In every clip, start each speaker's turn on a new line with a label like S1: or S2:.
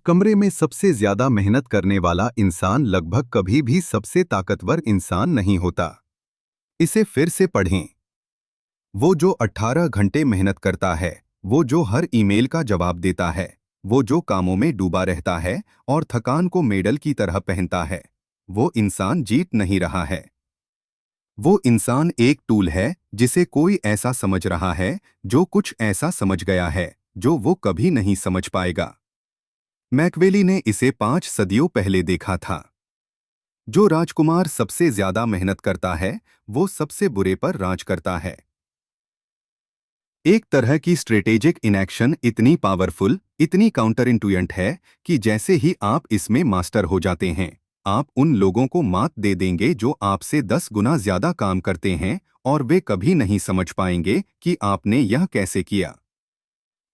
S1: कमरे में सबसे ज्यादा मेहनत करने वाला इंसान लगभग कभी भी सबसे ताकतवर इंसान नहीं होता। इसे फिर से पढ़ें। वो जो 18 घंटे मेहनत करता है, वो जो हर ईमेल का जवाब देता है, वो जो कामों में डूबा रहता है और थकान को मेडल की तरह पहनता है, वो इंसान जीत नहीं रहा है। वो इंसान एक टूल है जिसे कोई ऐसा समझ रहा है, जो कुछ ऐसा समझ गया है जो वो कभी नहीं समझ पाएगा। मैकवेली ने इसे 5 सदियों पहले देखा था। जो राजकुमार सबसे ज्यादा मेहनत करता है, वो सबसे बुरे पर राज करता है। एक तरह की स्ट्रेटेजिक इनएक्शन इतनी पावरफुल, इतनी काउंटर इंटुएंट है कि जैसे ही आप इसमें मास्टर हो जाते हैं, आप उन लोगों को मात दे देंगे जो आपसे 10 गुना ज्यादा काम करते हैं, और वे कभी नहीं समझ पाएंगे कि आपने यह कैसे किया।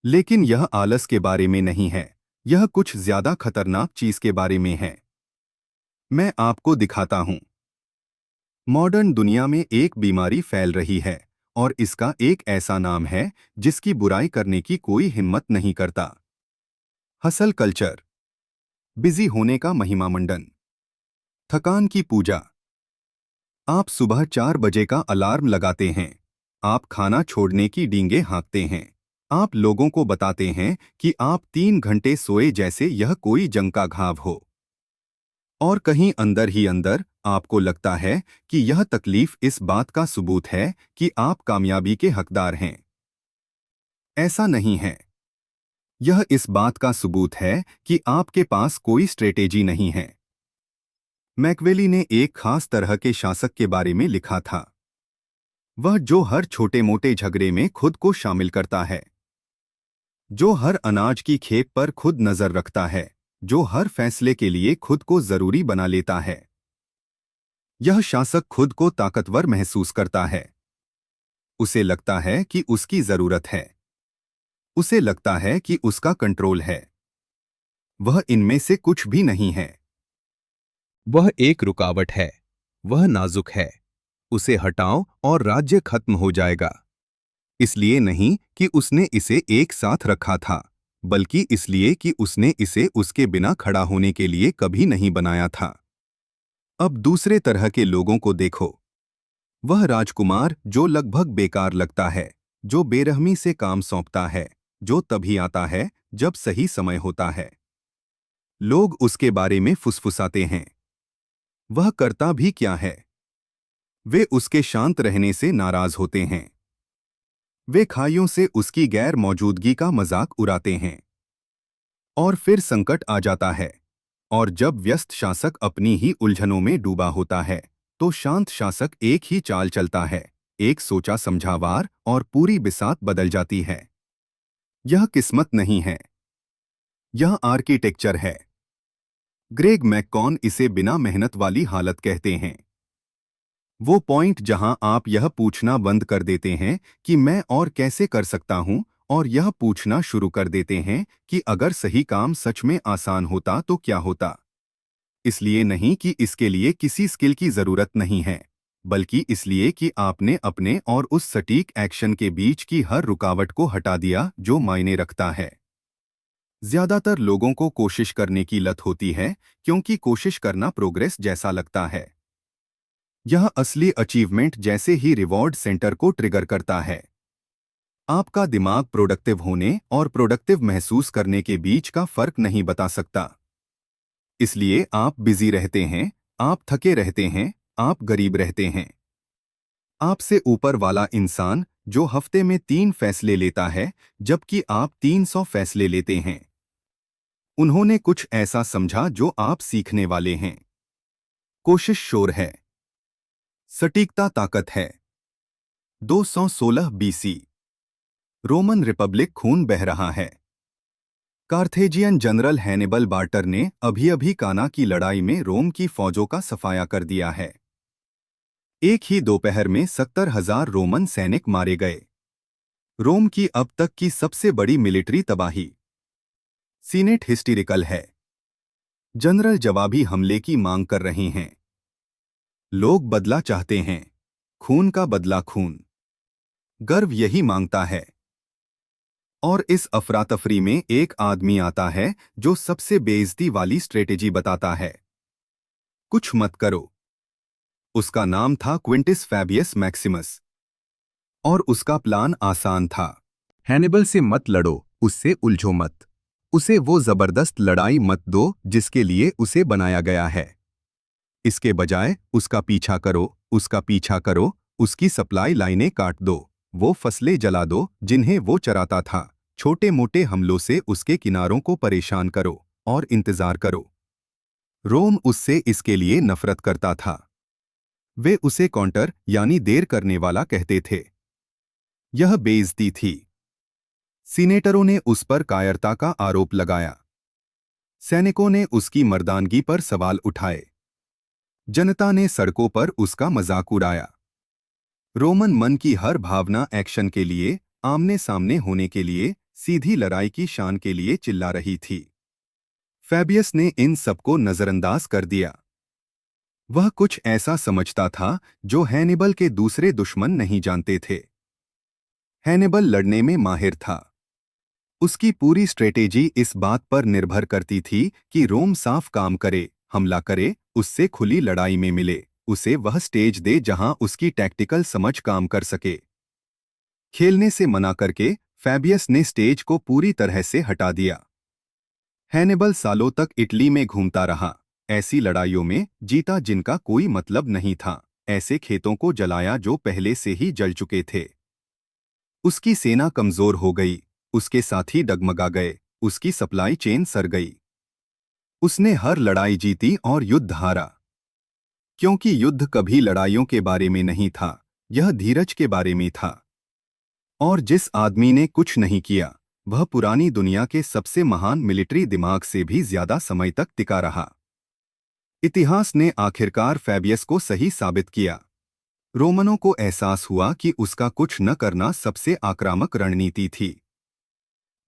S1: लेकिन यह आलस के बारे में नहीं है, यह कुछ ज्यादा खतरनाक चीज के बारे में है। मैं आपको दिखाता हूं। मॉडर्न दुनिया में एक बीमारी फैल रही है, और इसका एक ऐसा नाम है जिसकी बुराई करने की कोई हिम्मत नहीं करता। Hustle culture. बिजी होने का महिमामंडन। थकान की पूजा। आप सुबह 4 बजे का अलार्म लगाते हैं। आप खाना छोड़ने की डींगे हाँकते हैं। आप लोगों को बताते हैं कि आप 3 घंटे सोए जैसे यह कोई जंग का घाव हो। और कहीं अंदर ही अंदर आपको लगता है कि यह तकलीफ इस बात का सबूत है कि आप कामयाबी के हकदार हैं। ऐसा नहीं है। यह इस बात का सबूत है कि आपके पास कोई स्ट्रेटेजी नहीं है। मैकवेली ने एक खास तरह के शासक के बारे में लिखा था। वह जो हर छोटे मोटे झगड़े में खुद को शामिल करता है, जो हर अनाज की खेप पर खुद नजर रखता है, जो हर फैसले के लिए खुद को जरूरी बना लेता है। यह शासक खुद को ताकतवर महसूस करता है। उसे लगता है कि उसकी जरूरत है। उसे लगता है कि उसका कंट्रोल है। वह इनमें से कुछ भी नहीं है। वह एक रुकावट है। वह नाजुक है। उसे हटाओ और राज्य खत्म हो जाएगा। इसलिए नहीं कि उसने इसे एक साथ रखा था, बल्कि इसलिए कि उसने इसे उसके बिना खड़ा होने के लिए कभी नहीं बनाया था। अब दूसरे तरह के लोगों को देखो। वह राजकुमार जो लगभग बेकार लगता है, जो बेरहमी से काम सौंपता है, जो तभी आता है जब सही समय होता है। लोग उसके बारे में फुसफुसाते हैं। वह करता भी क्या है? वे उसके शांत रहने से नाराज होते हैं। वे खाइयों से उसकी गैर मौजूदगी का मजाक उड़ाते हैं। और फिर संकट आ जाता है। और जब व्यस्त शासक अपनी ही उलझनों में डूबा होता है, तो शांत शासक एक ही चाल चलता है। एक सोचा समझा वार, और पूरी बिसात बदल जाती है। यह किस्मत नहीं है। यह आर्किटेक्चर है। ग्रेग मैककॉन इसे बिना मेहनत वाली हालत कहते हैं। वो पॉइंट जहां आप यह पूछना बंद कर देते हैं कि मैं और कैसे कर सकता हूं, और यह पूछना शुरू कर देते हैं कि अगर सही काम सच में आसान होता तो क्या होता। इसलिए नहीं कि इसके लिए किसी स्किल की जरूरत नहीं है, बल्कि इसलिए कि आपने अपने और उस सटीक एक्शन के बीच की हर रुकावट को हटा दिया जो मायने रखता है। ज्यादातर लोगों को कोशिश करने की लत होती है, क्योंकि कोशिश करना प्रोग्रेस जैसा लगता है। यह असली अचीवमेंट जैसे ही रिवॉर्ड सेंटर को ट्रिगर करता है। आपका दिमाग प्रोडक्टिव होने और प्रोडक्टिव महसूस करने के बीच का फर्क नहीं बता सकता। इसलिए आप बिजी रहते हैं, आप थके रहते हैं, आप गरीब रहते हैं। आपसे ऊपर वाला इंसान जो हफ्ते में 3 फैसले लेता है, जबकि आप 300 फैसले लेते हैं। उन्होंने कुछ ऐसा समझा जो आप सीखने वाले हैं। कोशिश शोर है। सटीकता ताकत है। 216 बीसी। रोमन रिपब्लिक खून बह रहा है। कार्थेजियन जनरल हैनिबल बार्टर ने अभी-अभी काना की लड़ाई में रोम की फौजों का सफाया कर दिया है। एक ही दोपहर में 70,000 रोमन सैनिक मारे गए। रोम की अब तक की सबसे बड़ी मिलिट्री तबाही। सीनेट हिस्टीरिकल है। जनरल जवाबी हमले की मांग कर रहे हैं। लोग बदला चाहते हैं। खून का बदला खून। गर्व यही मांगता है। और इस अफरा तफरी में एक आदमी आता है जो सबसे बेइज्जती वाली स्ट्रेटेजी बताता है। कुछ मत करो। उसका नाम था क्विंटिस फैबियस मैक्सिमस और उसका प्लान आसान था।
S2: हैनिबल से मत लड़ो, उससे उलझो मत। उसे वो जबरदस्त लड़ाई मत दो जिसके लिए उसे बनाया गया है। इसके बजाय उसका पीछा करो, उसका पीछा करो, उसकी सप्लाई लाइनें काट दो, वो फसलें जला दो जिन्हें वो चराता था। छोटे मोटे हमलों से उसके किनारों को परेशान करो और इंतजार करो। रोम उससे इसके लिए नफरत करता था। वे उसे काउंटर यानी देर करने वाला कहते थे। यह बेइज्जती थी। सीनेटरों ने उस पर कायरता का आरोप लगाया। सैनिकों ने उसकी मर्दानगी पर सवाल उठाए। जनता ने सड़कों पर उसका मजाक उड़ाया। रोमन मन की हर भावना एक्शन के लिए, आमने सामने होने के लिए, सीधी लड़ाई की शान के लिए चिल्ला रही थी। फैबियस ने इन सबको नजरअंदाज कर दिया। वह कुछ ऐसा समझता था जो हैनिबल के दूसरे दुश्मन नहीं जानते थे। हैनिबल लड़ने में माहिर था। उसकी पूरी स्ट्रेटेजी इस बात पर निर्भर करती थी कि रोम साफ काम करे, हमला करे, उससे खुली लड़ाई में मिले, उसे वह स्टेज दे जहां उसकी टैक्टिकल समझ काम कर सके। खेलने से मना करके फैबियस ने स्टेज को पूरी तरह से हटा दिया। हैनिबल सालों तक इटली में घूमता रहा, ऐसी लड़ाइयों में जीता जिनका कोई मतलब नहीं था, ऐसे खेतों को जलाया जो पहले से ही जल चुके थे। उसकी सेना कमजोर हो गई, उसके साथी डगमगा गए, उसकी सप्लाई चेन सर गई। उसने हर लड़ाई जीती और युद्ध हारा। क्योंकि युद्ध कभी लड़ाइयों के बारे में नहीं था, यह धीरज के बारे में था। और जिस आदमी ने कुछ नहीं किया, वह पुरानी दुनिया के सबसे महान मिलिट्री दिमाग से भी ज्यादा समय तक टिका रहा। इतिहास ने आखिरकार फैबियस को सही साबित किया। रोमनों को एहसास हुआ कि उसका कुछ न करना सबसे आक्रामक रणनीति थी।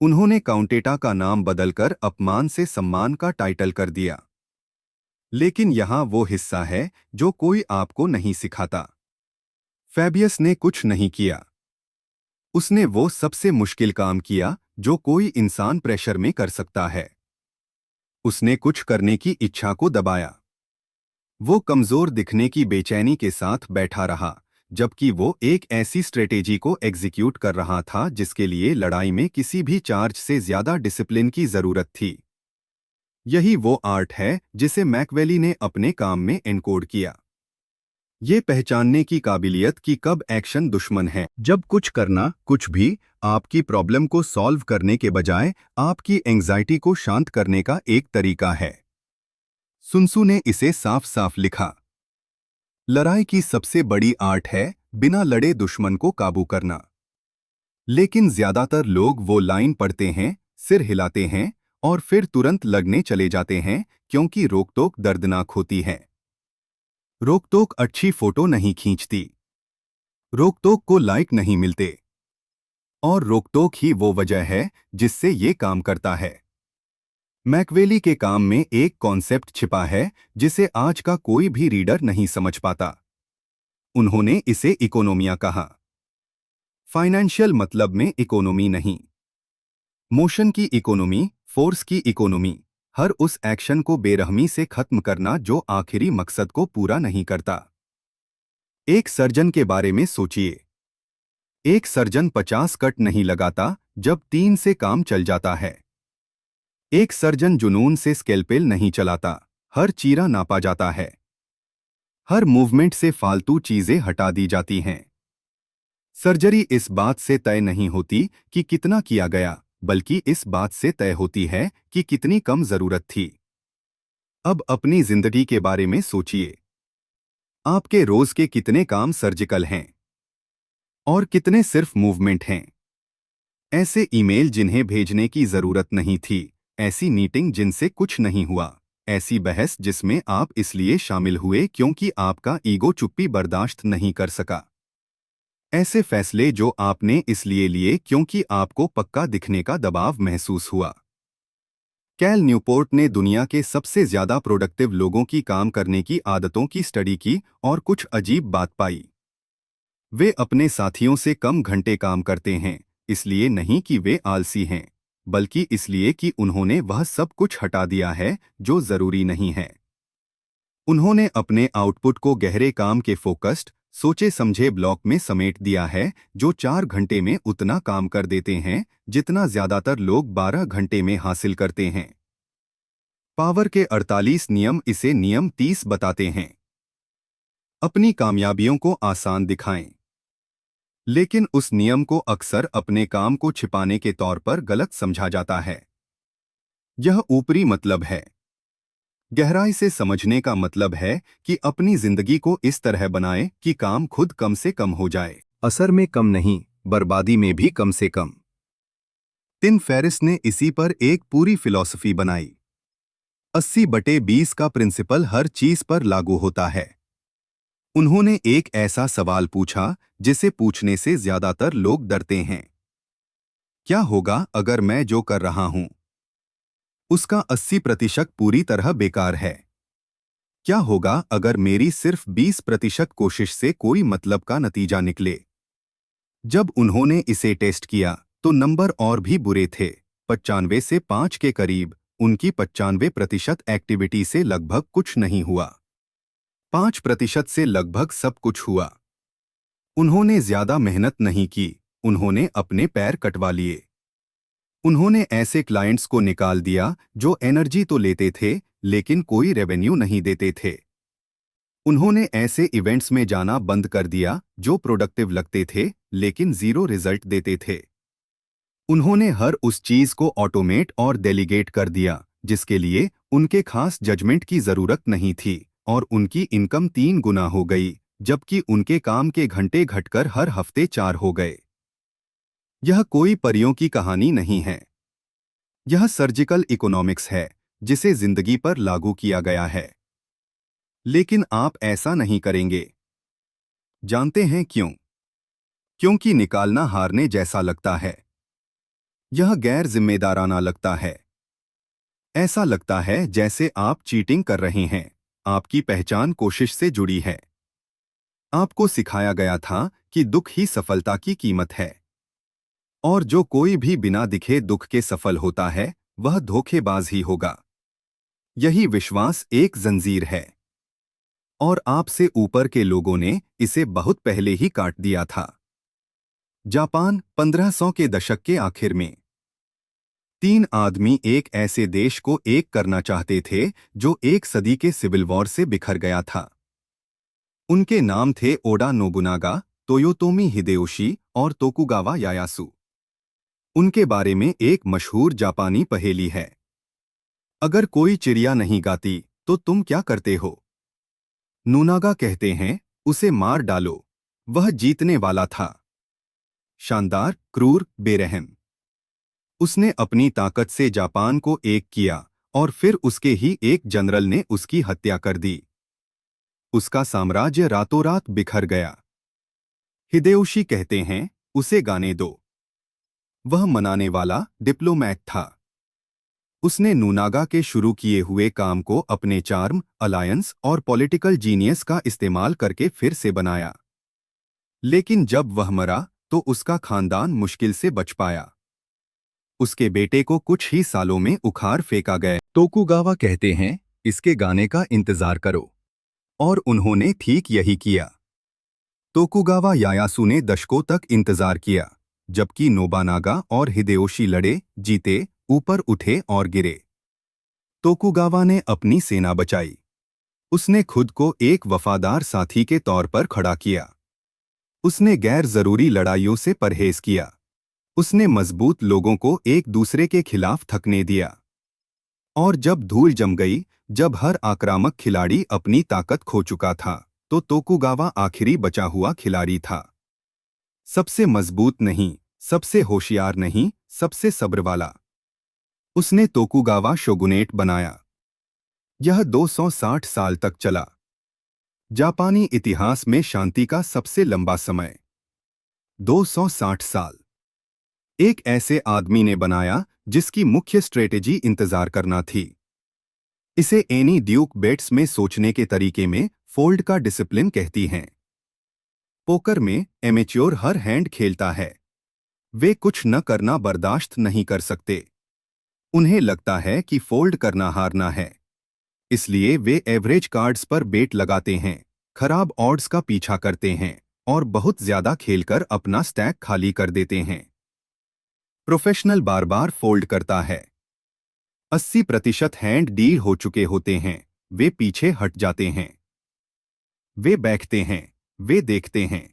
S2: उन्होंने काउंटेटा का नाम बदलकर अपमान से सम्मान का टाइटल कर दिया। लेकिन यहाँ वो हिस्सा है जो कोई आपको नहीं सिखाता। फैबियस ने कुछ नहीं किया। उसने वो सबसे मुश्किल काम किया जो कोई इंसान प्रेशर में कर सकता है। उसने कुछ करने की इच्छा को दबाया। वो कमजोर दिखने की बेचैनी के साथ बैठा रहा, जबकि वो एक ऐसी स्ट्रेटेजी को एग्जीक्यूट कर रहा था जिसके लिए लड़ाई में किसी भी चार्ज से ज्यादा डिसिप्लिन की जरूरत थी। यही वो आर्ट है जिसे मैकवेली ने अपने काम में एनकोड किया। ये पहचानने की काबिलियत कि कब एक्शन दुश्मन है। जब कुछ करना, कुछ भी, आपकी प्रॉब्लम को सॉल्व करने के बजाय आपकी एंग्जाइटी को शांत करने का एक तरीका है। सुनसु ने इसे साफ साफ लिखा। लड़ाई की सबसे बड़ी आर्ट है बिना लड़े दुश्मन को काबू करना। लेकिन ज्यादातर लोग वो लाइन पढ़ते हैं, सिर हिलाते हैं और फिर तुरंत लगने चले जाते हैं क्योंकि रोकटोक दर्दनाक होती है। रोकटोक अच्छी फोटो नहीं खींचती। रोकटोक को लाइक नहीं मिलते। और रोकटोक ही वो वजह है जिससे ये काम करता है। मैकवेली के काम में एक कॉन्सेप्ट छिपा है जिसे आज का कोई भी रीडर नहीं समझ पाता। उन्होंने इसे इकोनोमिया कहा। फाइनेंशियल मतलब में इकोनॉमी नहीं। मोशन की इकोनॉमी, फोर्स की इकोनॉमी, हर उस एक्शन को बेरहमी से खत्म करना जो आखिरी मकसद को पूरा नहीं करता। एक सर्जन के बारे में सोचिए। एक सर्जन 50 कट नहीं लगाता जब 3 से काम चल जाता है। एक सर्जन जुनून से स्केलपेल नहीं चलाता, हर चीरा नापा जाता है। हर मूवमेंट से फालतू चीजें हटा दी जाती हैं। सर्जरी इस बात से तय नहीं होती कि कितना किया गया, बल्कि इस बात से तय होती है कि कितनी कम जरूरत थी। अब अपनी जिंदगी के बारे में सोचिए। आपके रोज के कितने काम सर्जिकल हैं और कितने सिर्फ मूवमेंट हैं। ऐसे ईमेल जिन्हें भेजने की जरूरत नहीं थी, ऐसी मीटिंग जिनसे कुछ नहीं हुआ, ऐसी बहस जिसमें आप इसलिए शामिल हुए क्योंकि आपका ईगो चुप्पी बर्दाश्त नहीं कर सका। ऐसे फैसले जो आपने इसलिए लिए क्योंकि आपको पक्का दिखने का दबाव महसूस हुआ। कैल न्यूपोर्ट ने दुनिया के सबसे ज्यादा प्रोडक्टिव लोगों की काम करने की आदतों की स्टडी की और कुछ अजीब बात पाई। वे अपने साथियों से कम घंटे काम करते हैं,
S1: इसलिए नहीं कि वे आलसी हैं, बल्कि इसलिए कि उन्होंने वह सब कुछ हटा दिया है जो जरूरी नहीं है। उन्होंने अपने आउटपुट को गहरे काम के फोकस्ड, सोचे समझे ब्लॉक में समेट दिया है जो 4 घंटे में उतना काम कर देते हैं जितना ज्यादातर लोग 12 घंटे में हासिल करते हैं। पावर के 48 नियम इसे नियम 30 बताते हैं। अपनी कामयाबियों को आसान दिखाएं, लेकिन उस नियम को अक्सर अपने काम को छिपाने के तौर पर गलत समझा जाता है। यह ऊपरी मतलब है। गहराई से समझने का मतलब है कि अपनी जिंदगी को इस तरह बनाएं कि काम खुद कम से कम हो जाए।
S2: असर में कम नहीं, बर्बादी में भी कम से कम।
S1: टिम फेरिस ने इसी पर एक पूरी फिलॉसफी बनाई। 80/20 का प्रिंसिपल हर चीज पर लागू होता है। उन्होंने एक ऐसा सवाल पूछा जिसे पूछने से ज्यादातर लोग डरते हैं। क्या होगा अगर मैं जो कर रहा हूं उसका 80% पूरी तरह बेकार है? क्या होगा अगर मेरी सिर्फ 20% कोशिश से कोई मतलब का नतीजा निकले? जब उन्होंने इसे टेस्ट किया तो नंबर और भी बुरे थे। 95 से 5 के करीब। उनकी 95% एक्टिविटी से लगभग कुछ नहीं हुआ, 5% से लगभग सब कुछ हुआ। उन्होंने ज्यादा मेहनत नहीं की, उन्होंने अपने पैर कटवा लिए। उन्होंने ऐसे क्लाइंट्स को निकाल दिया जो एनर्जी तो लेते थे लेकिन कोई रेवेन्यू नहीं देते थे। उन्होंने ऐसे इवेंट्स में जाना बंद कर दिया जो प्रोडक्टिव लगते थे लेकिन जीरो रिजल्ट देते थे। उन्होंने हर उस चीज को ऑटोमेट और डेलीगेट कर दिया जिसके लिए उनके खास जजमेंट की जरूरत नहीं थी, और उनकी इनकम 3 गुना हो गई जबकि उनके काम के घंटे घटकर हर हफ्ते 4 हो गए। यह कोई परियों की कहानी नहीं है। यह सर्जिकल इकोनॉमिक्स है जिसे जिंदगी पर लागू किया गया है। लेकिन आप ऐसा नहीं करेंगे। जानते हैं क्यों? क्योंकि निकालना हारने जैसा लगता है। यह गैर जिम्मेदाराना लगता है। ऐसा लगता है जैसे आप चीटिंग कर रहे हैं। आपकी पहचान कोशिश से जुड़ी है। आपको सिखाया गया था कि दुख ही सफलता की कीमत है, और जो कोई भी बिना दिखे दुख के सफल होता है वह धोखेबाज ही होगा। यही विश्वास एक जंजीर है, और आपसे ऊपर के लोगों ने इसे बहुत पहले ही काट दिया था। जापान 1500 के दशक के आखिर में 3 आदमी एक ऐसे देश को एक करना चाहते थे जो एक सदी के सिविल वॉर से बिखर गया था। उनके नाम थे ओडा नोबुनागा, तोयोतोमी हिदेयोशी और तोकुगावा यायासु। उनके बारे में एक मशहूर जापानी पहेली है, अगर कोई चिड़िया नहीं गाती तो तुम क्या करते हो? नोबुनागा कहते हैं, उसे मार डालो, वह जीतने वाला था। शानदार, क्रूर, बेरहम। उसने अपनी ताकत से जापान को एक किया और फिर उसके ही एक जनरल ने उसकी हत्या कर दी। उसका साम्राज्य रातों रात बिखर गया। हिदेयोशी कहते हैं, उसे गाने दो, वह मनाने वाला डिप्लोमैट था। उसने नोबुनागा के शुरू किए हुए काम को अपने चार्म, अलायंस और पॉलिटिकल जीनियस का इस्तेमाल करके फिर से बनाया। लेकिन जब वह मरा तो उसका खानदान मुश्किल से बच पाया। उसके बेटे को कुछ ही सालों में उखाड़ फेंका गया। तोकुगावा कहते हैं, इसके गाने का इंतजार करो, और उन्होंने ठीक यही किया। तोकुगावा यायासु ने दशकों तक इंतजार किया, जबकि नोबुनागा और हिदेयोशी लड़े, जीते, ऊपर उठे और गिरे। तोकुगावा ने अपनी सेना बचाई। उसने खुद को एक वफादार साथी के तौर पर खड़ा किया। उसने गैर जरूरी लड़ाइयों से परहेज किया। उसने मजबूत लोगों को एक दूसरे के खिलाफ थकने दिया। और जब धूल जम गई, जब हर आक्रामक खिलाड़ी अपनी ताकत खो चुका था, तो तोकुगावा आखिरी बचा हुआ खिलाड़ी था। सबसे मजबूत नहीं, सबसे होशियार नहीं, सबसे सब्र वाला। उसने तोकुगावा शोगुनेट बनाया। यह 260 साल तक चला। जापानी इतिहास में शांति का सबसे लंबा समय। 260 साल। एक ऐसे आदमी ने बनाया जिसकी मुख्य स्ट्रेटेजी इंतजार करना थी। इसे एनी ड्यूक बेट्स में सोचने के तरीके में फोल्ड का डिसिप्लिन कहती हैं। पोकर में एमेच्योर हर हैंड खेलता है। वे कुछ न करना बर्दाश्त नहीं कर सकते। उन्हें लगता है कि फोल्ड करना हारना है, इसलिए वे एवरेज कार्ड्स पर बेट लगाते हैं, खराब ऑड्स का पीछा करते हैं और बहुत ज्यादा खेलकर अपना स्टैक खाली कर देते हैं। प्रोफेशनल बार बार फोल्ड करता है। 80% हैंड डील हो चुके होते हैं, वे पीछे हट जाते हैं। वे बैठते हैं, वे देखते हैं,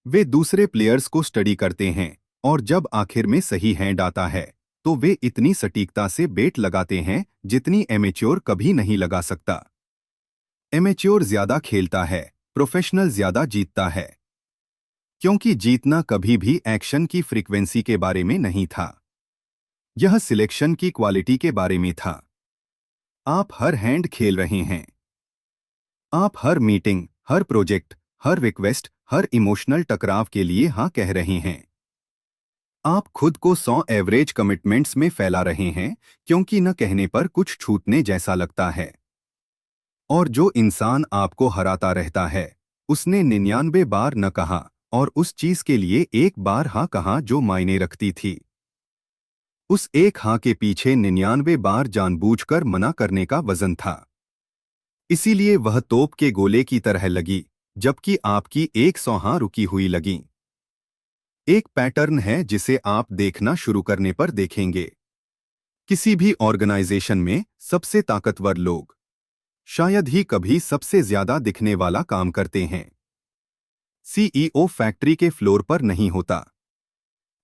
S1: वे दूसरे प्लेयर्स को स्टडी करते हैं और जब आखिर में सही हैंड आता है तो वे इतनी सटीकता से बेट लगाते हैं जितनी एमेच्योर कभी नहीं लगा सकता। एमेच्योर ज्यादा खेलता है, प्रोफेशनल ज्यादा जीतता है, क्योंकि जीतना कभी भी एक्शन की फ्रीक्वेंसी के बारे में नहीं था, यह सिलेक्शन की क्वालिटी के बारे में था। आप हर हैंड खेल रहे हैं। आप हर मीटिंग, हर प्रोजेक्ट, हर रिक्वेस्ट, हर इमोशनल टकराव के लिए हाँ कह रहे हैं। आप खुद को 100 एवरेज कमिटमेंट्स में फैला रहे हैं क्योंकि न कहने पर कुछ छूटने जैसा लगता है। और जो इंसान आपको हराता रहता है, उसने 99 बार न कहा और उस चीज के लिए एक बार हाँ कहा जो मायने रखती थी। उस एक हाँ के पीछे 99 बार जानबूझकर मना करने का वजन था। इसीलिए वह तोप के गोले की तरह लगी, जबकि आपकी 100 हाँ रुकी हुई लगी। एक पैटर्न है जिसे आप देखना शुरू करने पर देखेंगे। किसी भी ऑर्गेनाइजेशन में सबसे ताकतवर लोग शायद ही कभी सबसे ज्यादा दिखने वाला काम करते हैं। सीईओ फैक्ट्री के फ्लोर पर नहीं होता,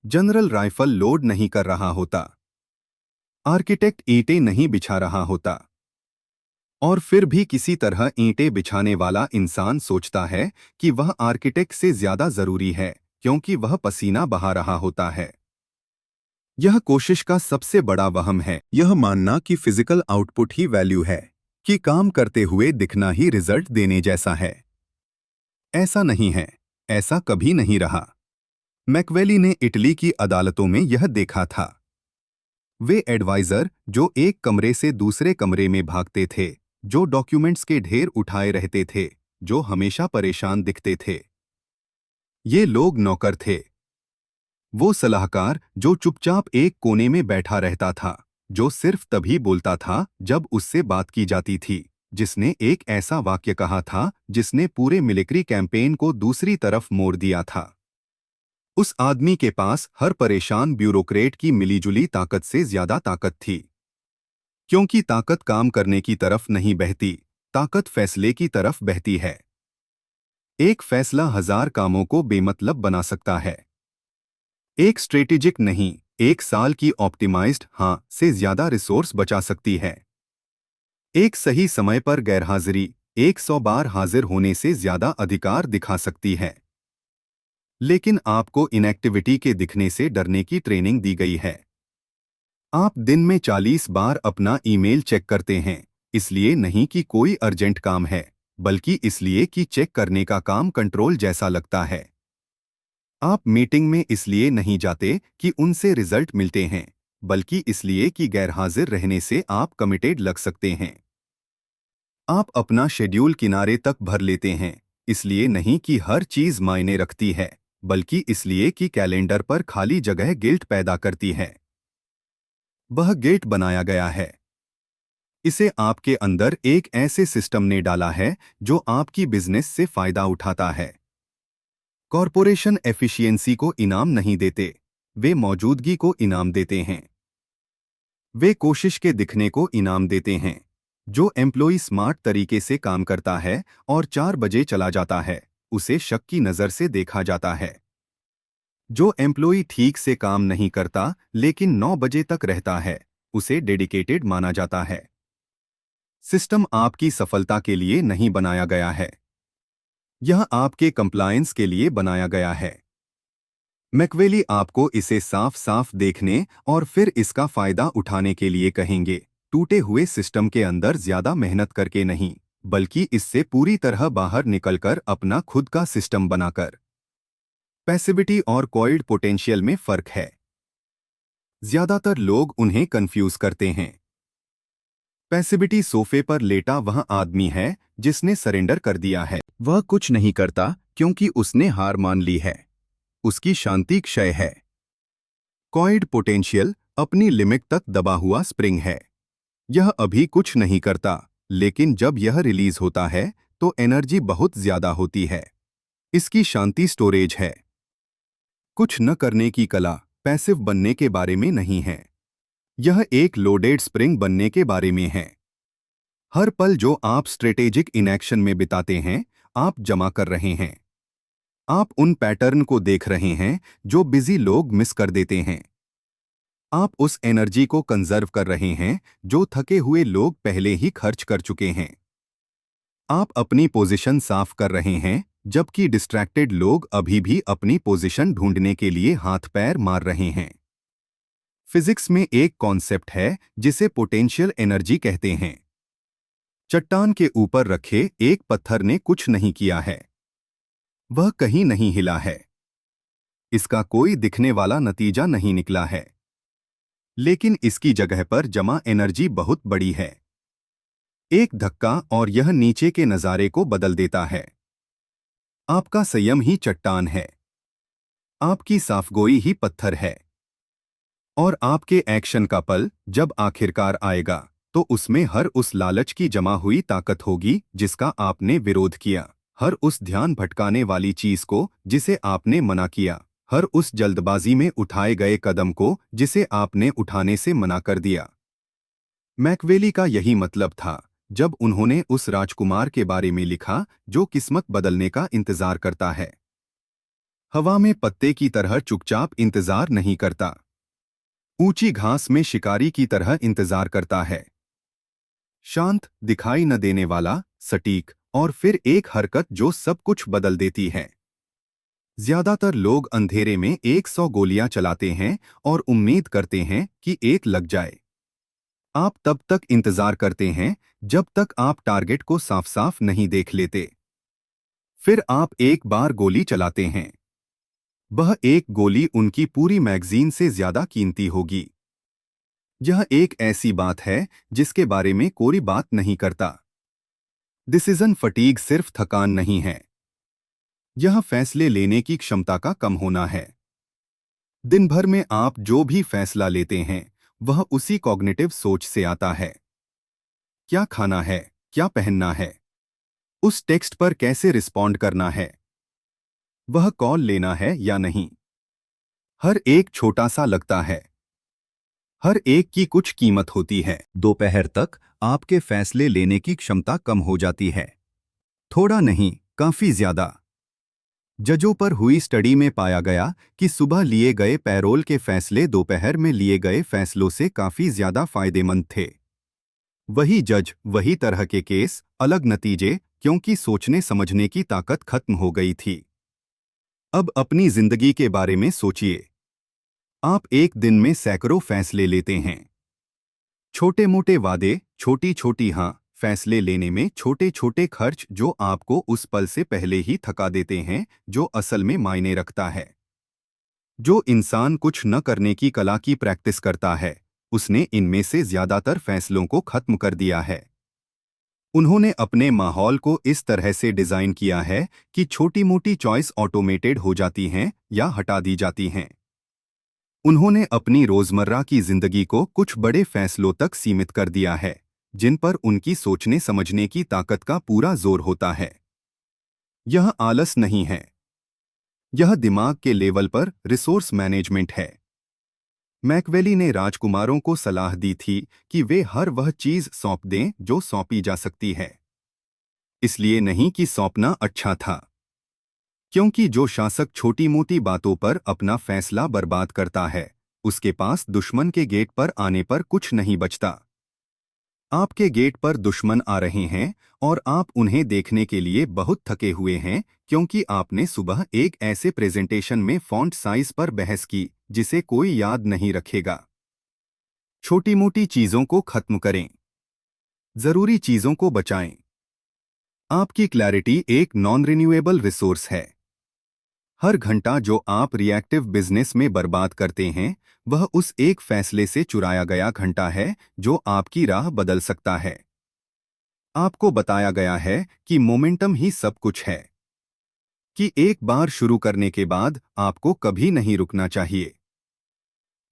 S1: जनरल राइफल लोड नहीं कर रहा होता, आर्किटेक्ट ईंटें नहीं बिछा रहा होता, और फिर भी किसी तरह ईंटें बिछाने वाला इंसान सोचता है कि वह आर्किटेक्ट से ज्यादा जरूरी है क्योंकि वह पसीना बहा रहा होता है। यह कोशिश का सबसे बड़ा वहम है, यह मानना कि फिजिकल आउटपुट ही वैल्यू है, कि काम करते हुए दिखना ही रिजल्ट देने जैसा है। ऐसा नहीं है, ऐसा कभी नहीं रहा। मैकवेली ने इटली की अदालतों में यह देखा था। वे एडवाइजर जो एक कमरे से दूसरे कमरे में भागते थे, जो डॉक्यूमेंट्स के ढेर उठाए रहते थे, जो हमेशा परेशान दिखते थे, ये लोग नौकर थे। वो सलाहकार जो चुपचाप एक कोने में बैठा रहता था, जो सिर्फ तभी बोलता था जब उससे बात की जाती थी, जिसने एक ऐसा वाक्य कहा था जिसने पूरे मिलिट्री कैंपेन को दूसरी तरफ मोड़ दिया था। उस आदमी के पास हर परेशान ब्यूरोक्रेट की मिलीजुली ताकत से ज्यादा ताकत थी, क्योंकि ताकत काम करने की तरफ नहीं बहती, ताकत फैसले की तरफ बहती है। एक फैसला 1000 कामों को बेमतलब बना सकता है। एक स्ट्रेटेजिक नहीं, एक साल की ऑप्टिमाइज्ड हाँ से ज्यादा रिसोर्स बचा सकती है। एक सही समय पर गैरहाजिरी 100 बार हाजिर होने से ज्यादा अधिकार दिखा सकती है। लेकिन आपको इनएक्टिविटी के दिखने से डरने की ट्रेनिंग दी गई है। आप दिन में 40 बार अपना ईमेल चेक करते हैं, इसलिए नहीं कि कोई अर्जेंट काम है, बल्कि इसलिए कि चेक करने का काम कंट्रोल जैसा लगता है। आप मीटिंग में इसलिए नहीं जाते कि उनसे रिजल्ट मिलते हैं, बल्कि इसलिए कि गैरहाजिर रहने से आप कमिटेड लग सकते हैं। आप अपना शेड्यूल किनारे तक भर लेते हैं, इसलिए नहीं कि हर चीज मायने रखती है, बल्कि इसलिए कि कैलेंडर पर खाली जगह गिल्ट पैदा करती है। वह गिल्ट बनाया गया है। इसे आपके अंदर एक ऐसे सिस्टम ने डाला है जो आपकी बिजनेस से फायदा उठाता है। कॉरपोरेशन एफिशिएंसी को इनाम नहीं देते, वे मौजूदगी को इनाम देते हैं। वे कोशिश के दिखने को इनाम देते हैं। जो एम्प्लॉई स्मार्ट तरीके से काम करता है और 4 बजे चला जाता है, उसे शक की नज़र से देखा जाता है। जो एम्प्लॉई ठीक से काम नहीं करता लेकिन 9 बजे तक रहता है, उसे डेडिकेटेड माना जाता है। सिस्टम आपकी सफलता के लिए नहीं बनाया गया है, यह आपके कंप्लायंस के लिए बनाया गया है। मैकवेली आपको इसे साफ साफ देखने और फिर इसका फायदा उठाने के लिए कहेंगे, टूटे हुए सिस्टम के अंदर ज्यादा मेहनत करके नहीं, बल्कि इससे पूरी तरह बाहर निकलकर अपना खुद का सिस्टम बनाकर। पैसिविटी और कॉइल्ड पोटेंशियल में फर्क है। ज्यादातर लोग उन्हें कंफ्यूज करते हैं। पैसिविटी सोफे पर लेटा वह आदमी है जिसने सरेंडर कर दिया है। वह कुछ नहीं करता क्योंकि उसने हार मान ली है। उसकी शांति क्षय है। कॉइड पोटेंशियल अपनी लिमिट तक दबा हुआ स्प्रिंग है। यह अभी कुछ नहीं करता, लेकिन जब यह रिलीज होता है तो एनर्जी बहुत ज्यादा होती है। इसकी शांति स्टोरेज है। कुछ न करने की कला पैसिव बनने के बारे में नहीं है। यह एक लोडेड स्प्रिंग बनने के बारे में है। हर पल जो आप स्ट्रेटेजिक इनएक्शन में बिताते हैं, आप जमा कर रहे हैं। आप उन पैटर्न को देख रहे हैं जो बिजी लोग मिस कर देते हैं। आप उस एनर्जी को कंजर्व कर रहे हैं जो थके हुए लोग पहले ही खर्च कर चुके हैं। आप अपनी पोजीशन साफ कर रहे हैं, जबकि डिस्ट्रैक्टेड लोग अभी भी अपनी पोजीशन ढूंढने के लिए हाथ पैर मार रहे हैं। फिजिक्स में एक कॉन्सेप्ट है जिसे पोटेंशियल एनर्जी कहते हैं। चट्टान के ऊपर रखे एक पत्थर ने कुछ नहीं किया है। वह कहीं नहीं हिला है। इसका कोई दिखने वाला नतीजा नहीं निकला है। लेकिन इसकी जगह पर जमा एनर्जी बहुत बड़ी है। एक धक्का और यह नीचे के नज़ारे को बदल देता है। आपका संयम ही चट्टान है। आपकी साफगोई ही पत्थर है। और आपके एक्शन का पल जब आखिरकार आएगा, तो उसमें हर उस लालच की जमा हुई ताकत होगी जिसका आपने विरोध किया, हर उस ध्यान भटकाने वाली चीज को जिसे आपने मना किया, हर उस जल्दबाजी में उठाए गए कदम को जिसे आपने उठाने से मना कर दिया। मैकवेली का यही मतलब था जब उन्होंने उस राजकुमार के बारे में लिखा जो किस्मत बदलने का इंतजार करता है। हवा में पत्ते की तरह चुपचाप इंतजार नहीं करता, ऊंची घास में शिकारी की तरह इंतजार करता है। शांत, दिखाई न देने वाला, सटीक, और फिर एक हरकत जो सब कुछ बदल देती है। ज्यादातर लोग अंधेरे में 100 गोलियां चलाते हैं और उम्मीद करते हैं कि एक लग जाए। आप तब तक इंतजार करते हैं जब तक आप टारगेट को साफ साफ नहीं देख लेते। फिर आप एक बार गोली चलाते हैं। वह एक गोली उनकी पूरी मैगजीन से ज्यादा कीमती होगी। यह एक ऐसी बात है जिसके बारे में कोई बात नहीं करता। डिसीजन फटीग सिर्फ थकान नहीं है, यह फैसले लेने की क्षमता का कम होना है। दिन भर में आप जो भी फैसला लेते हैं वह उसी कॉग्निटिव सोच से आता है। क्या खाना है, क्या पहनना है, उस टेक्स्ट पर कैसे रिस्पॉन्ड करना है, वह कॉल लेना है या नहीं। हर एक छोटा सा लगता है। हर एक की कुछ कीमत होती है। दोपहर तक आपके फैसले लेने की क्षमता कम हो जाती है। थोड़ा नहीं, काफी ज्यादा। जजों पर हुई स्टडी में पाया गया कि सुबह लिए गए पैरोल के फैसले दोपहर में लिए गए फैसलों से काफी ज्यादा फायदेमंद थे। वही जज, वही तरह के केस, अलग नतीजे, क्योंकि सोचने समझने की ताकत खत्म हो गई थी। अब अपनी जिंदगी के बारे में सोचिए। आप एक दिन में सैकड़ों फैसले लेते हैं। छोटे मोटे वादे, छोटी छोटी हाँ फैसले लेने में छोटे छोटे खर्च जो आपको उस पल से पहले ही थका देते हैं जो असल में मायने रखता है। जो इंसान कुछ न करने की कला की प्रैक्टिस करता है, उसने इनमें से ज्यादातर फैसलों को खत्म कर दिया है। उन्होंने अपने माहौल को इस तरह से डिजाइन किया है कि छोटी मोटी चॉइस ऑटोमेटेड हो जाती हैं या हटा दी जाती हैं। उन्होंने अपनी रोजमर्रा की जिंदगी को कुछ बड़े फैसलों तक सीमित कर दिया है जिन पर उनकी सोचने समझने की ताकत का पूरा जोर होता है। यह आलस नहीं है, यह दिमाग के लेवल पर रिसोर्स मैनेजमेंट है। मैकवेली ने राजकुमारों को सलाह दी थी कि वे हर वह चीज सौंप दें जो सौंपी जा सकती है। इसलिए नहीं कि सौंपना अच्छा था, क्योंकि जो शासक छोटी मोटी बातों पर अपना फैसला बर्बाद करता है, उसके पास दुश्मन के गेट पर आने पर कुछ नहीं बचता। आपके गेट पर दुश्मन आ रहे हैं और आप उन्हें देखने के लिए बहुत थके हुए हैं क्योंकि आपने सुबह एक ऐसे प्रेजेंटेशन में फॉन्ट साइज पर बहस की जिसे कोई याद नहीं रखेगा। छोटी मोटी चीजों को खत्म करें, जरूरी चीजों को बचाएं। आपकी क्लैरिटी एक नॉन रिन्यूएबल रिसोर्स है। हर घंटा जो आप रिएक्टिव बिजनेस में बर्बाद करते हैं वह उस एक फैसले से चुराया गया घंटा है जो आपकी राह बदल सकता है। आपको बताया गया है कि मोमेंटम ही सब कुछ है, कि एक बार शुरू करने के बाद आपको कभी नहीं रुकना चाहिए,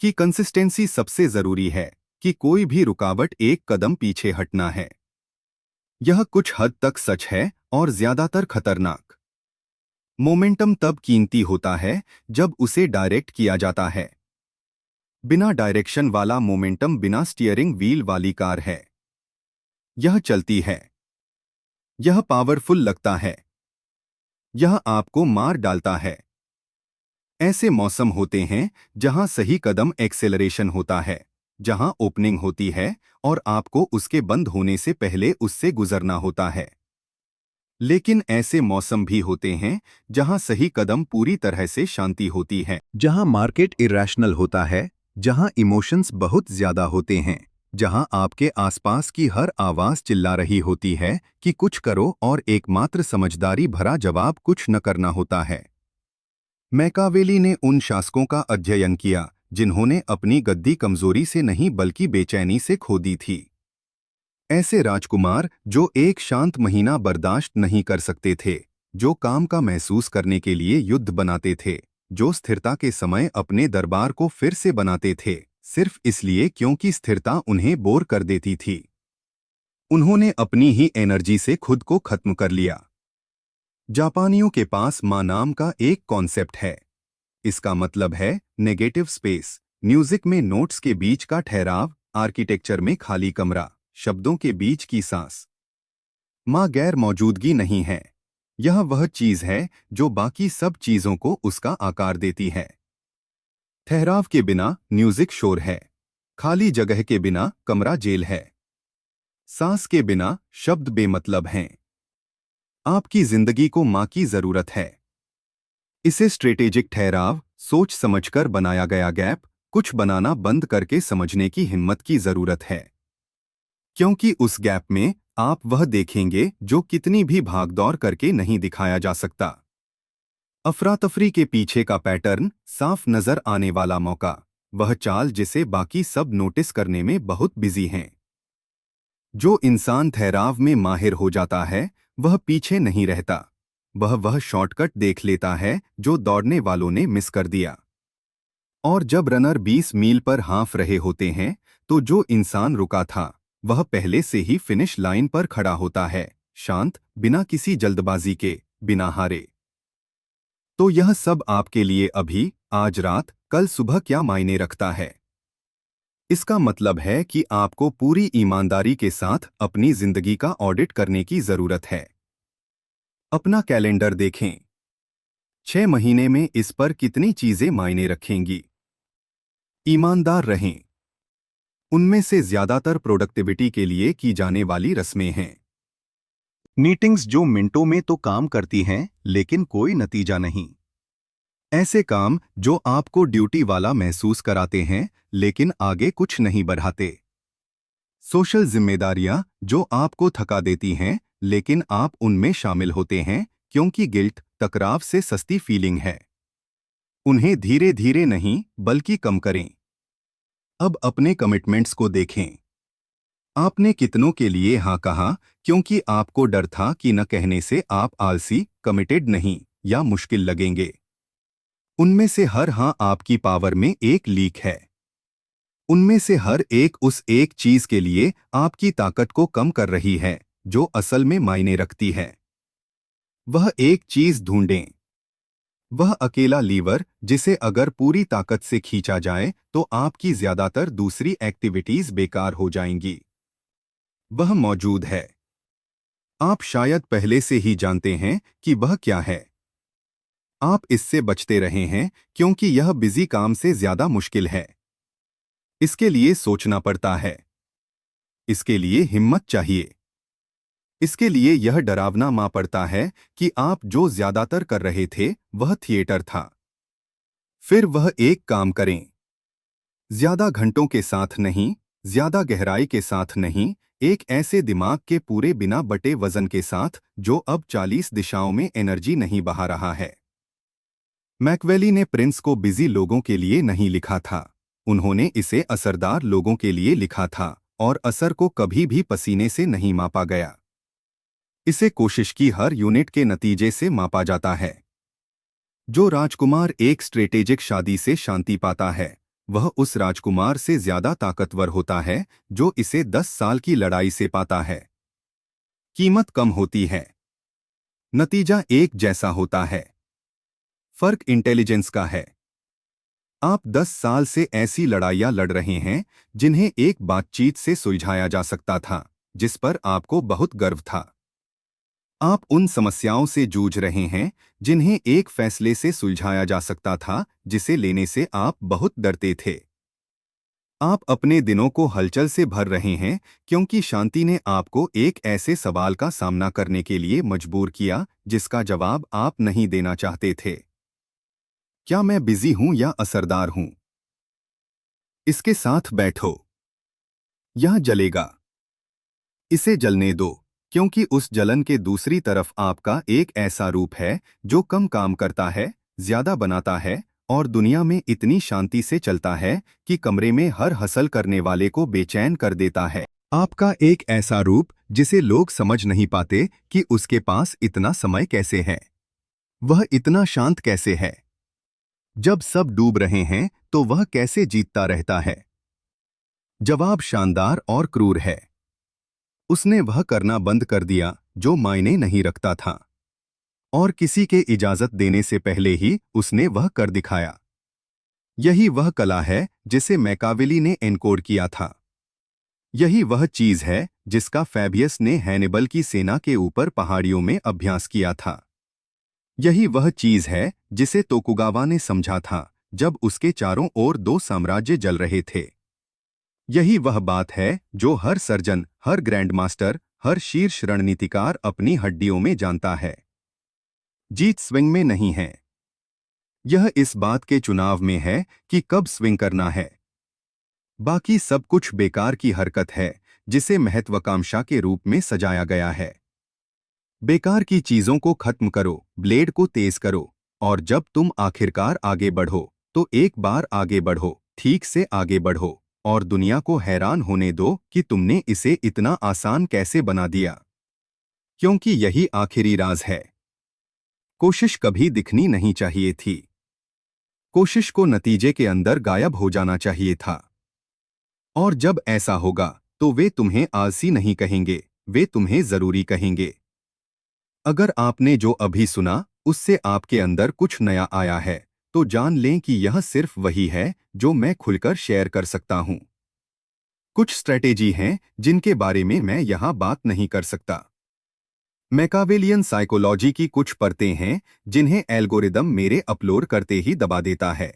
S1: कि कंसिस्टेंसी सबसे जरूरी है, कि कोई भी रुकावट एक कदम पीछे हटना है। यह कुछ हद तक सच है और ज्यादातर खतरनाक। मोमेंटम तब कीमती होता है जब उसे डायरेक्ट किया जाता है। बिना डायरेक्शन वाला मोमेंटम बिना स्टीयरिंग व्हील वाली कार है। यह चलती है, यह पावरफुल लगता है, यह आपको मार डालता है। ऐसे मौसम होते हैं जहां सही कदम एक्सेलरेशन होता है, जहां ओपनिंग होती है और आपको उसके बंद होने से पहले उससे गुजरना होता है। लेकिन ऐसे मौसम भी होते हैं जहां सही कदम पूरी तरह से शांति होती है।
S2: जहां मार्केट इरेशनल होता है, जहां इमोशंस बहुत ज्यादा होते हैं, जहां आपके आसपास की हर आवाज चिल्ला रही होती है कि कुछ करो और एकमात्र समझदारी भरा जवाब कुछ न करना होता है। मैकावेली ने उन शासकों का अध्ययन किया जिन्होंने अपनी गद्दी कमजोरी से नहीं बल्कि बेचैनी से खो दी थी। ऐसे राजकुमार जो एक शांत महीना बर्दाश्त नहीं कर सकते थे, जो काम का महसूस करने के लिए युद्ध बनाते थे, जो स्थिरता के समय अपने दरबार को फिर से बनाते थे, सिर्फ इसलिए क्योंकि स्थिरता उन्हें बोर कर देती थी। उन्होंने अपनी ही एनर्जी से खुद को खत्म कर लिया। जापानियों के पास माँ नाम का एक कॉन्सेप्ट है। इसका मतलब है नेगेटिव स्पेस। म्यूजिक में नोट्स के बीच का ठहराव, आर्किटेक्चर में खाली कमरा, शब्दों के बीच की सांस। माँ गैर मौजूदगी नहीं है। यह वह चीज है जो बाकी सब चीजों को उसका आकार देती है। ठहराव के बिना म्यूजिक शोर है। खाली जगह के बिना कमरा जेल है। सांस के बिना शब्द बेमतलब हैं। आपकी जिंदगी को माँ की जरूरत है। इसे स्ट्रेटेजिक ठहराव, सोच समझकर बनाया गया गैप, कुछ बनाना बंद करके समझने की हिम्मत की जरूरत है। क्योंकि उस गैप में आप वह देखेंगे जो कितनी भी भागदौड़ करके नहीं दिखाया जा सकता। अफरा तफरी के पीछे का पैटर्न, साफ नजर आने वाला मौका, वह चाल जिसे बाकी सब नोटिस करने में बहुत बिजी हैं। जो इंसान ठहराव में माहिर हो जाता है, वह पीछे नहीं रहता। वह शॉर्टकट देख लेता है जो दौड़ने वालों ने मिस कर दिया। और जब रनर 20 मील पर हाँफ रहे होते हैं, तो जो इंसान रुका था, वह पहले से ही फिनिश लाइन पर खड़ा होता है, शांत, बिना किसी जल्दबाजी के, बिना हारे। तो यह सब आपके लिए अभी, आज रात, कल सुबह क्या मायने रखता है? इसका मतलब है कि आपको पूरी ईमानदारी के साथ अपनी जिंदगी का ऑडिट करने की जरूरत है। अपना कैलेंडर देखें। 6 महीने में इस पर कितनी चीजें मायने रखेंगी? ईमानदार रहें। उनमें से ज्यादातर प्रोडक्टिविटी के लिए की जाने वाली रस्में हैं। मीटिंग्स जो मिनटों में तो काम करती हैं, लेकिन कोई नतीजा नहीं। ऐसे काम जो आपको ड्यूटी वाला महसूस कराते हैं, लेकिन आगे कुछ नहीं बढ़ाते। सोशल जिम्मेदारियां जो आपको थका देती हैं, लेकिन आप उनमें शामिल होते हैं क्योंकि गिल्ट, टकराव से सस्ती फीलिंग है। उन्हें धीरे धीरे नहीं बल्कि कम करें। अब अपने कमिटमेंट्स को देखें। आपने कितनों के लिए हाँ कहा क्योंकि आपको डर था कि न कहने से आप आलसी, कमिटेड नहीं या मुश्किल लगेंगे। उनमें से हर हाँ आपकी पावर में एक लीक है। उनमें से हर एक उस एक चीज के लिए आपकी ताकत को कम कर रही है जो असल में मायने रखती है। वह एक चीज ढूंढें। वह अकेला लीवर जिसे अगर पूरी ताकत से खींचा जाए तो आपकी ज्यादातर दूसरी एक्टिविटीज बेकार हो जाएंगी। वह मौजूद है। आप शायद पहले से ही जानते हैं कि वह क्या है। आप इससे बचते रहे हैं क्योंकि यह बिजी काम से ज्यादा मुश्किल है। इसके लिए सोचना पड़ता है। इसके लिए हिम्मत चाहिए। इसके लिए यह डरावना मां पड़ता है कि आप जो ज्यादातर कर रहे थे वह थिएटर था। फिर वह एक काम करें। ज्यादा घंटों के साथ नहीं, ज्यादा गहराई के साथ नहीं, एक ऐसे दिमाग के पूरे बिना बटे वजन के साथ जो अब 40 दिशाओं में एनर्जी नहीं बहा रहा है। मैकवेली ने प्रिंस को बिजी लोगों के लिए नहीं लिखा था। उन्होंने इसे असरदार लोगों के लिए लिखा था और असर को कभी भी पसीने से नहीं मापा गया। इसे कोशिश की हर यूनिट के नतीजे से मापा जाता है। जो राजकुमार एक स्ट्रेटेजिक शादी से शांति पाता है,
S1: वह उस राजकुमार से ज्यादा ताकतवर होता है जो इसे 10 साल की लड़ाई से पाता है। कीमत कम होती है, नतीजा एक जैसा होता है। फर्क इंटेलिजेंस का है। आप 10 साल से ऐसी लड़ाइयां लड़ रहे हैं जिन्हें एक बातचीत से सुलझाया जा सकता था, जिस पर आपको बहुत गर्व था। आप उन समस्याओं से जूझ रहे हैं जिन्हें एक फैसले से सुलझाया जा सकता था, जिसे लेने से आप बहुत डरते थे। आप अपने दिनों को हलचल से भर रहे हैं क्योंकि शांति ने आपको एक ऐसे सवाल का सामना करने के लिए मजबूर किया जिसका जवाब आप नहीं देना चाहते थे। क्या मैं बिजी हूं या असरदार हूं? इसके साथ बैठो। यह जलेगा। इसे जलने दो, क्योंकि उस जलन के दूसरी तरफ आपका एक ऐसा रूप है जो कम काम करता है, ज्यादा बनाता है और दुनिया में इतनी शांति से चलता है कि कमरे में हर हसल करने वाले को बेचैन कर देता है।
S2: आपका एक ऐसा रूप जिसे लोग समझ नहीं पाते कि उसके पास इतना समय कैसे है, वह इतना शांत कैसे है। जब सब डूब रहे हैं तो वह कैसे जीतता रहता है। जवाब शानदार और क्रूर है। उसने वह करना बंद कर दिया जो मायने नहीं रखता था, और किसी के इजाजत देने से पहले ही उसने वह कर दिखाया। यही वह कला है जिसे मैकावेली ने एनकोड किया था। यही वह चीज है जिसका फैबियस ने हैनिबल की सेना के ऊपर पहाड़ियों में अभ्यास किया था। यही वह चीज है जिसे तोकुगावा ने समझा था जब उसके चारों ओर 2 साम्राज्य जल रहे थे। यही वह बात है जो हर सर्जन, हर ग्रैंडमास्टर, हर शीर्ष रणनीतिकार अपनी हड्डियों में जानता है। जीत स्विंग में नहीं है, यह इस बात के चुनाव में है कि कब स्विंग करना है। बाकी सब कुछ बेकार की हरकत है जिसे महत्वाकांक्षा के रूप में सजाया गया है। बेकार की चीजों को खत्म करो, ब्लेड को तेज करो, और जब तुम आखिरकार आगे बढ़ो तो एक बार आगे बढ़ो, ठीक से आगे बढ़ो, और दुनिया को हैरान होने दो कि तुमने इसे इतना आसान कैसे बना दिया। क्योंकि यही आखिरी राज है। कोशिश कभी दिखनी नहीं चाहिए थी। कोशिश को नतीजे के अंदर गायब हो जाना चाहिए था। और जब ऐसा होगा तो वे तुम्हें आलसी नहीं कहेंगे, वे तुम्हें जरूरी कहेंगे। अगर आपने जो अभी सुना उससे आपके अंदर कुछ नया आया है तो जान लें कि यह सिर्फ वही है जो मैं खुलकर शेयर कर सकता हूं। कुछ स्ट्रैटेजी हैं जिनके बारे में मैं यहां बात नहीं कर सकता। मैकावेलियन साइकोलॉजी की कुछ परतें हैं जिन्हें एल्गोरिदम मेरे अपलोड करते ही दबा देता है।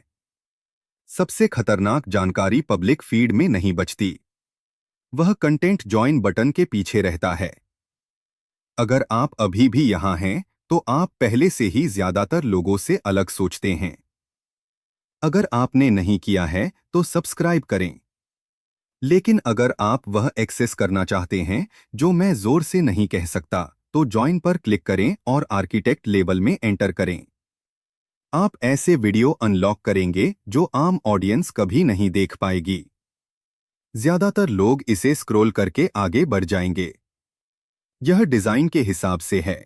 S2: सबसे खतरनाक जानकारी पब्लिक फीड में नहीं बचती, वह कंटेंट ज्वाइन बटन के पीछे रहता है। अगर आप अभी भी यहां हैं तो आप पहले से ही ज्यादातर लोगों से अलग सोचते हैं। अगर आपने नहीं किया है तो सब्सक्राइब करें। लेकिन अगर आप वह एक्सेस करना चाहते हैं जो मैं जोर से नहीं कह सकता तो ज्वाइन पर क्लिक करें और आर्किटेक्ट लेबल में एंटर करें। आप ऐसे वीडियो अनलॉक करेंगे जो आम ऑडियंस कभी नहीं देख पाएगी। ज्यादातर लोग इसे स्क्रॉल करके आगे बढ़ जाएंगे। यह डिजाइन के हिसाब से है।